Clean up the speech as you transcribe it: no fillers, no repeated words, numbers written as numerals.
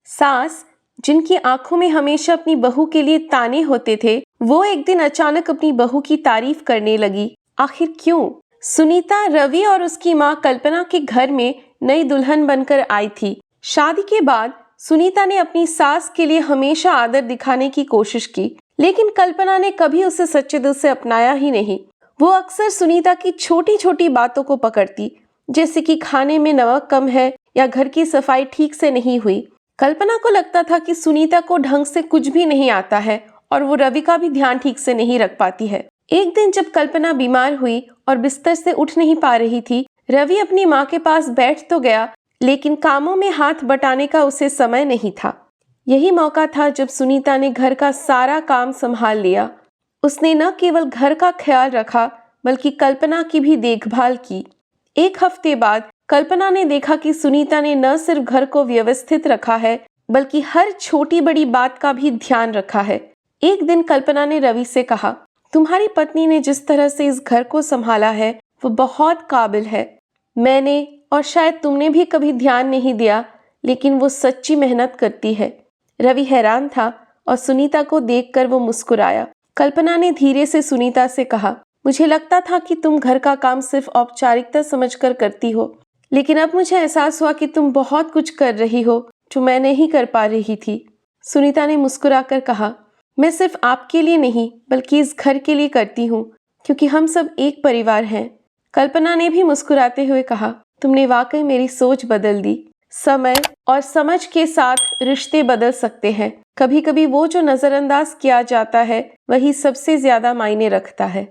सास, जिनकी आंखों में हमेशा अपनी बहू के लिए ताने होते थे, वो एक दिन अचानक अपनी बहू की तारीफ करने लगी। आखिर क्यों? सुनीता रवि और उसकी माँ कल्पना के घर में नई दुल्हन बनकर आई थी। शादी के बाद सुनीता ने अपनी सास के लिए हमेशा आदर दिखाने की कोशिश की, लेकिन कल्पना ने कभी उसे सच्चे दिल से अपनाया ही नहीं। वो अक्सर सुनीता की छोटी छोटी बातों को पकड़ती, जैसे कि खाने में नमक कम है या घर की सफाई ठीक से नहीं हुई। कल्पना को लगता था कि सुनीता को ढंग से कुछ भी नहीं आता है और वो रवि का भी ध्यान ठीक से नहीं रख पाती है। एक दिन जब कल्पना बीमार हुई और बिस्तर से उठ नहीं पा रही थी, रवि अपनी माँ के पास बैठ तो गया, लेकिन कामों में हाथ बटाने का उसे समय नहीं था। यही मौका था जब सुनीता ने घर का सारा काम संभाल लिया। उसने न केवल घर का ख्याल रखा, बल्कि कल्पना की भी देखभाल की। एक हफ्ते बाद कल्पना ने देखा कि सुनीता ने न सिर्फ घर को व्यवस्थित रखा है, बल्कि हर छोटी बड़ी बात का भी ध्यान रखा है। एक दिन कल्पना ने रवि से कहा, तुम्हारी पत्नी ने जिस तरह से इस घर को संभाला है वो बहुत काबिल है। मैंने और शायद तुमने भी कभी ध्यान नहीं दिया, लेकिन वो सच्ची मेहनत करती है। रवि हैरान था और सुनीता को देखकर वो मुस्कुराया। कल्पना ने धीरे से सुनीता से कहा, मुझे लगता था कि तुम घर का काम सिर्फ औपचारिकता समझकर करती हो, लेकिन अब मुझे एहसास हुआ कि तुम बहुत कुछ कर रही हो जो मैं नहीं कर पा रही थी। सुनीता ने मुस्कुराकर कहा, मैं सिर्फ आपके लिए नहीं बल्कि इस घर के लिए करती हूँ, क्योंकि हम सब एक परिवार हैं। कल्पना ने भी मुस्कुराते हुए कहा, तुमने वाकई मेरी सोच बदल दी। समय और समझ के साथ रिश्ते बदल सकते हैं। कभी कभी वो जो नजरअंदाज किया जाता है वही सबसे ज्यादा मायने रखता है।